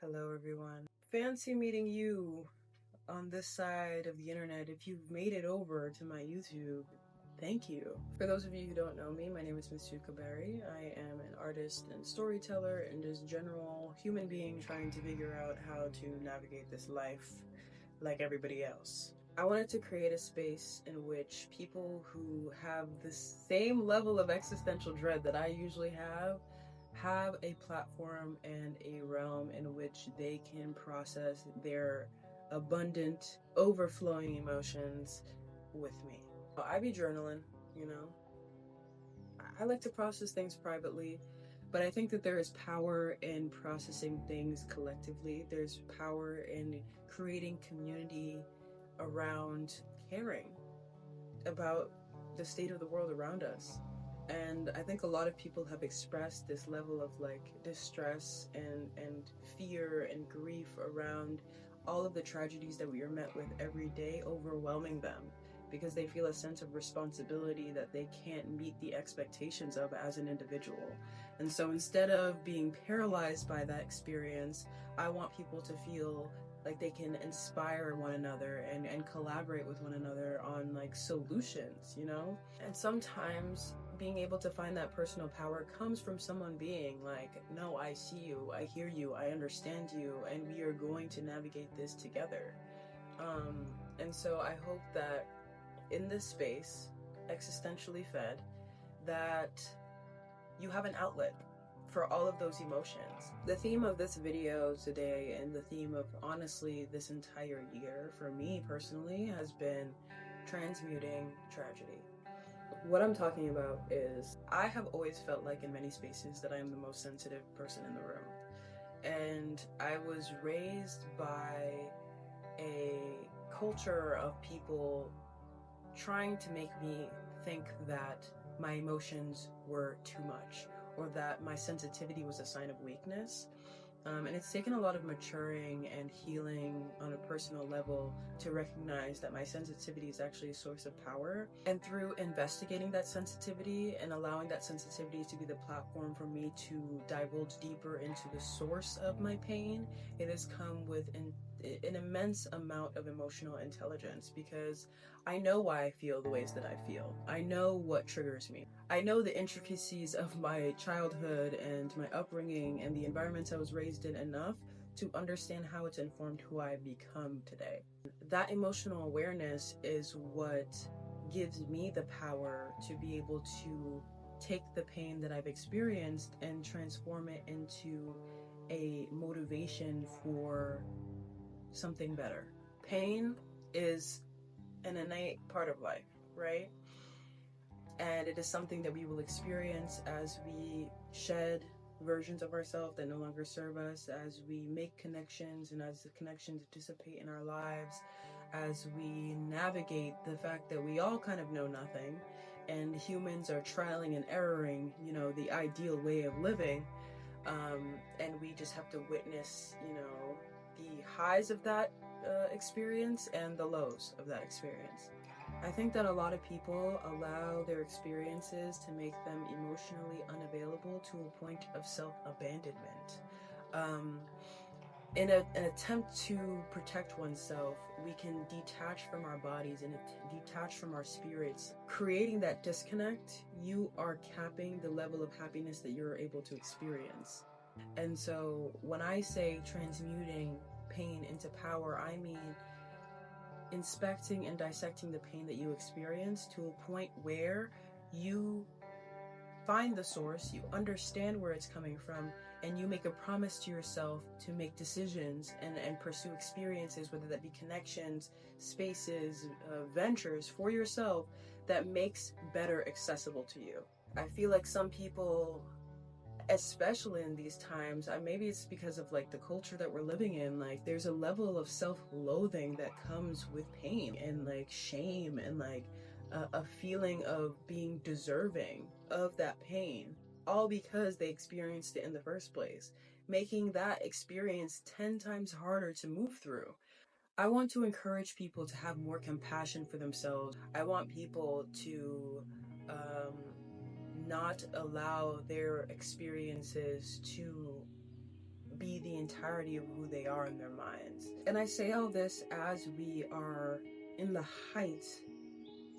Hello, everyone. Fancy meeting you on this side of the internet. If you've made it over to my YouTube, thank you. For those of you who don't know me, my name is Miss Yuka Berry. I am an artist and storyteller and just general human being trying to figure out how to navigate this life like everybody else. I wanted to create a space in which people who have the same level of existential dread that I usually have a platform and a realm in which they can process their abundant, overflowing emotions with me. I be journaling, you know. I like to process things privately, but I think that there is power in processing things collectively. There's power in creating community around caring about the state of the world around us. And I think a lot of people have expressed this level of like distress and fear and grief around all of the tragedies that we are met with every day overwhelming them, because they feel a sense of responsibility that they can't meet the expectations of as an individual. And so instead of being paralyzed by that experience, I want people to feel like they can inspire one another and collaborate with one another on like solutions, you know? And sometimes being able to find that personal power comes from someone being like, no, I see you, I hear you, I understand you, and we are going to navigate this together. And so I hope that in this space, existentially fed, that you have an outlet for all of those emotions. The theme of this video today, and the theme of honestly this entire year for me personally, has been transmuting tragedy. What I'm talking about is I have always felt like in many spaces that I am the most sensitive person in the room. And I was raised by a culture of people trying to make me think that my emotions were too much, or that my sensitivity was a sign of weakness. And it's taken a lot of maturing and healing on a personal level to recognize that my sensitivity is actually a source of power. And through investigating that sensitivity and allowing that sensitivity to be the platform for me to divulge deeper into the source of my pain, it has come with an immense amount of emotional intelligence, because I know why I feel the ways that I feel. I know what triggers me. I know the intricacies of my childhood and my upbringing and the environments I was raised in enough to understand how it's informed who I've become today. That emotional awareness is what gives me the power to be able to take the pain that I've experienced and transform it into a motivation for something better. Pain is an innate part of life, right? And it is something that we will experience as we shed versions of ourselves that no longer serve us, as we make connections and as the connections dissipate in our lives, as we navigate the fact that we all kind of know nothing and humans are trialing and erroring, you know, the ideal way of living. And we just have to witness, you know, the highs of that experience and the lows of that experience. I think that a lot of people allow their experiences to make them emotionally unavailable to a point of self-abandonment. In an attempt to protect oneself, we can detach from our bodies and detach from our spirits. Creating that disconnect, you are capping the level of happiness that you're able to experience. And so when I say transmuting pain into power, I mean inspecting and dissecting the pain that you experience to a point where you find the source, you understand where it's coming from, and you make a promise to yourself to make decisions and pursue experiences, whether that be connections, spaces, ventures for yourself that makes better accessible to you. I feel like some people, especially in these times, maybe it's because of like the culture that we're living in, like there's a level of self-loathing that comes with pain and like shame and like a feeling of being deserving of that pain, all because they experienced it in the first place, making that experience 10 times harder to move through. I want to encourage people to have more compassion for themselves. I want people to not allow their experiences to be the entirety of who they are in their minds. And I say all this as we are in the height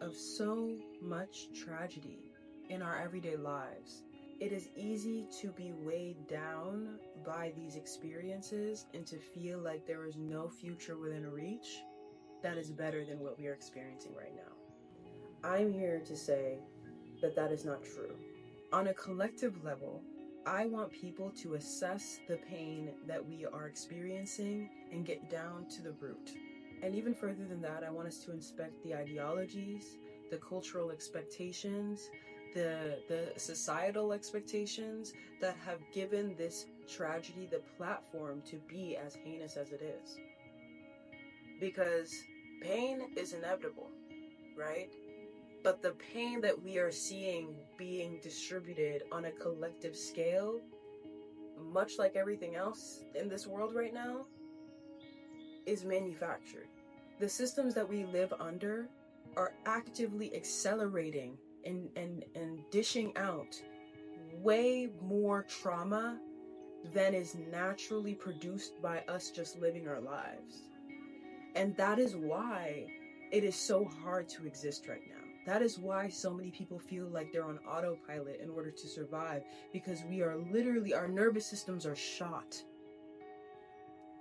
of so much tragedy in our everyday lives. It is easy to be weighed down by these experiences and to feel like there is no future within reach that is better than what we are experiencing right now. I'm here to say that that is not true. On a collective level, I want people to assess the pain that we are experiencing and get down to the root. And even further than that, I want us to inspect the ideologies, the cultural expectations, the societal expectations that have given this tragedy the platform to be as heinous as it is. Because pain is inevitable, right? But the pain that we are seeing being distributed on a collective scale, much like everything else in this world right now, is manufactured. The systems that we live under are actively accelerating and dishing out way more trauma than is naturally produced by us just living our lives. And that is why it is so hard to exist right now. That is why so many people feel like they're on autopilot in order to survive, because we are literally, our nervous systems are shot.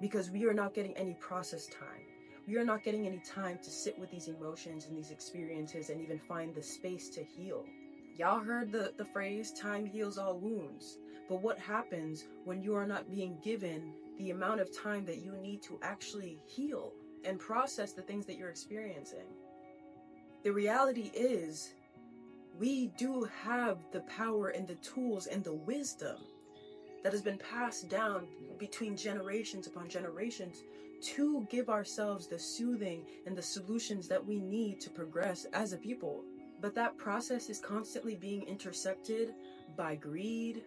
Because we are not getting any process time. We are not getting any time to sit with these emotions and these experiences and even find the space to heal. Y'all heard the phrase, time heals all wounds. But what happens when you are not being given the amount of time that you need to actually heal and process the things that you're experiencing? The reality is, we do have the power and the tools and the wisdom that has been passed down between generations upon generations to give ourselves the soothing and the solutions that we need to progress as a people. But that process is constantly being intersected by greed,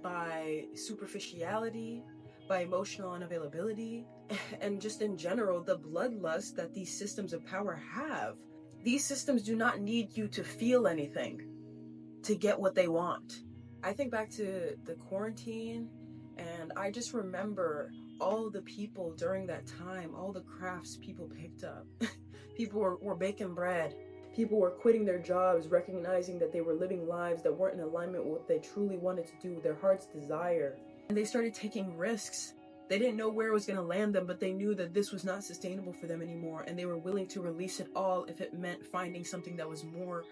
by superficiality, by emotional unavailability, and just in general, the bloodlust that these systems of power have. These systems do not need you to feel anything to get what they want. I think back to the quarantine, and I just remember all the people during that time, all the crafts people picked up. People were baking bread. People were quitting their jobs, recognizing that they were living lives that weren't in alignment with what they truly wanted to do, their heart's desire. And they started taking risks. They didn't know where it was going to land them, but they knew that this was not sustainable for them anymore, and they were willing to release it all if it meant finding something that was more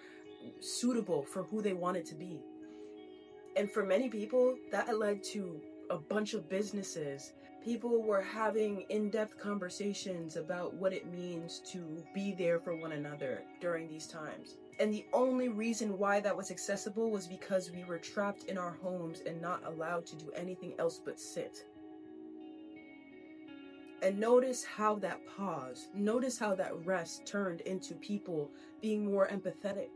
suitable for who they wanted to be. And for many people, that led to a bunch of businesses. People were having in-depth conversations about what it means to be there for one another during these times. And the only reason why that was accessible was because we were trapped in our homes and not allowed to do anything else but sit. And notice how that pause, notice how that rest turned into people being more empathetic,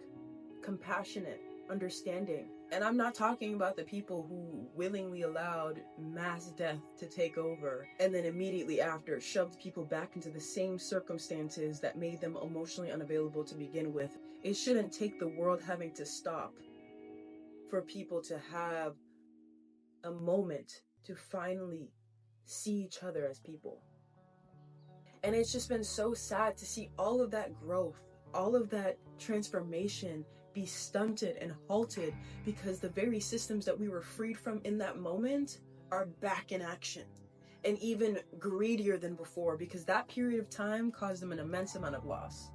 compassionate, understanding. And I'm not talking about the people who willingly allowed mass death to take over and then immediately after shoved people back into the same circumstances that made them emotionally unavailable to begin with. It shouldn't take the world having to stop for people to have a moment to finally see each other as people. And it's just been so sad to see all of that growth, all of that transformation be stunted and halted because the very systems that we were freed from in that moment are back in action, and even greedier than before, because that period of time caused them an immense amount of loss.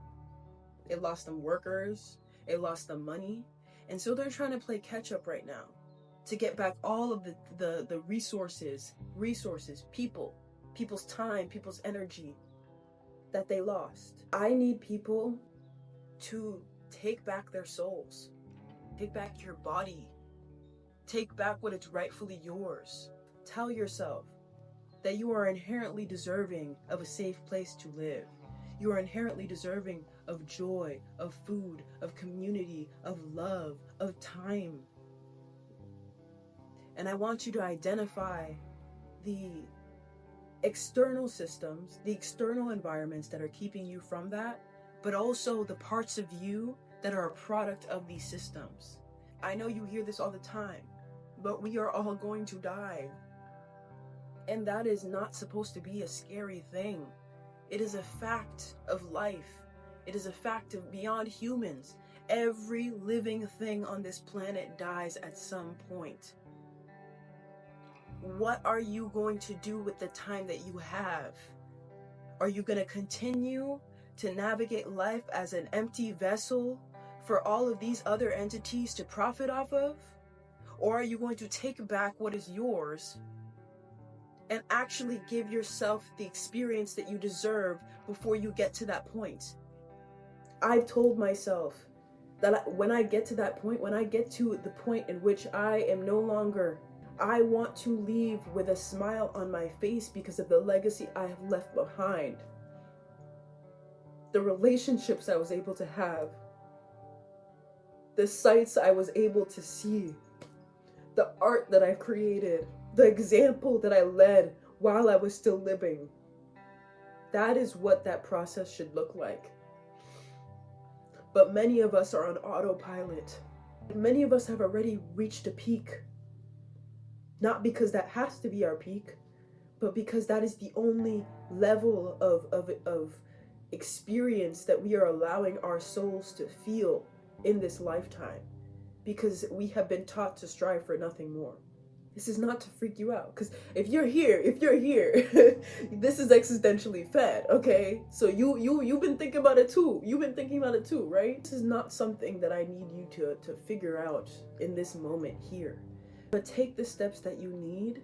It lost them workers, it lost them money, and so they're trying to play catch up right now to get back all of the resources, people's time, people's energy that they lost. I need people to take back their souls, take back your body, take back what is rightfully yours. Tell yourself that you are inherently deserving of a safe place to live. You are inherently deserving of joy, of food, of community, of love, of time. And I want you to identify the external systems, the external environments that are keeping you from that, but also the parts of you that are a product of these systems. I know you hear this all the time, but we are all going to die. And that is not supposed to be a scary thing. It is a fact of life. It is a fact of beyond humans. Every living thing on this planet dies at some point. What are you going to do with the time that you have? Are you going to continue to navigate life as an empty vessel for all of these other entities to profit off of? Or are you going to take back what is yours and actually give yourself the experience that you deserve before you get to that point? I've told myself that when I get to that point, when I get to the point in which I am no longer, I want to leave with a smile on my face because of the legacy I have left behind. The relationships I was able to have, the sights I was able to see, the art that I've created, the example that I led while I was still living. That is what that process should look like. But many of us are on autopilot. Many of us have already reached a peak. Not because that has to be our peak, but because that is the only level of experience that we are allowing our souls to feel in this lifetime. Because we have been taught to strive for nothing more. This is not to freak you out, because if you're here, this is existentially fed, okay? So you've been thinking about it too. You've been thinking about it too, right? This is not something that I need you to figure out in this moment here. But take the steps that you need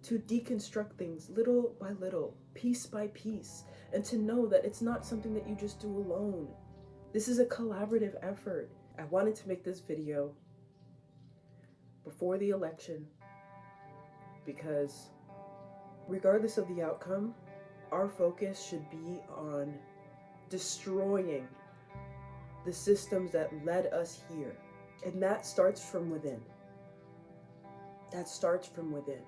to deconstruct things little by little, piece by piece, and to know that it's not something that you just do alone. This is a collaborative effort. I wanted to make this video before the election because regardless of the outcome, our focus should be on destroying the systems that led us here. And that starts from within. That starts from within.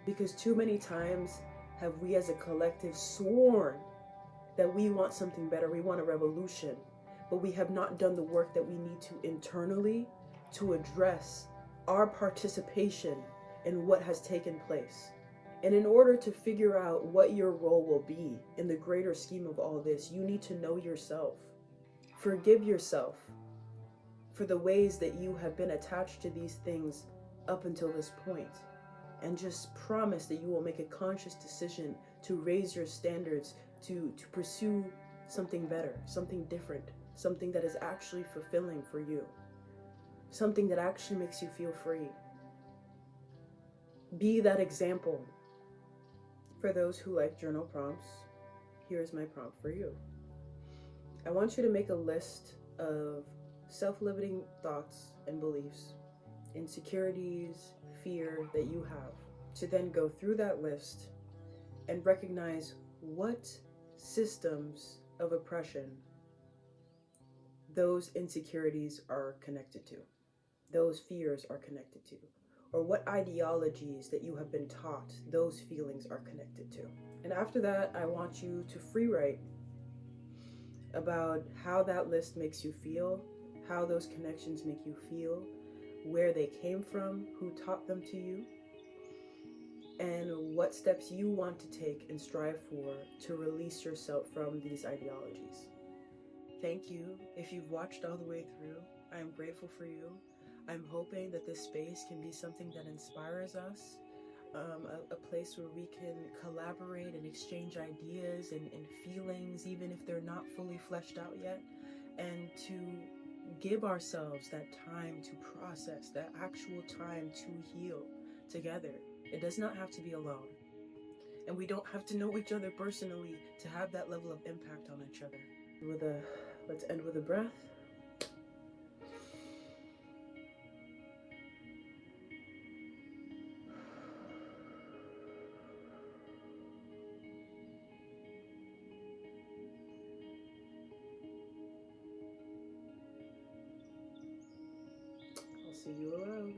Because too many times have we as a collective sworn that we want something better, we want a revolution, but we have not done the work that we need to internally to address our participation in what has taken place. And in order to figure out what your role will be in the greater scheme of all this, you need to know yourself. Forgive yourself for the ways that you have been attached to these things up until this point. And just promise that you will make a conscious decision to raise your standards, to pursue something better, something different, something that is actually fulfilling for you, something that actually makes you feel free. Be that example. For those who like journal prompts, here's my prompt for you. I want you to make a list of self-limiting thoughts and beliefs, insecurities, fear that you have, to then go through that list and recognize what systems of oppression those insecurities are connected to, those fears are connected to, or what ideologies that you have been taught those feelings are connected to. And after that, I want you to free write about how that list makes you feel, how those connections make you feel, where they came from, who taught them to you, and what steps you want to take and strive for to release yourself from these ideologies. Thank you. If you've watched all the way through, I am grateful for you. I'm hoping that this space can be something that inspires us, a place where we can collaborate and exchange ideas and feelings, even if they're not fully fleshed out yet, and to give ourselves that time to process, that actual time to heal together. It does not have to be alone. And we don't have to know each other personally to have that level of impact on each other. Let's end with a breath. I'll see you around.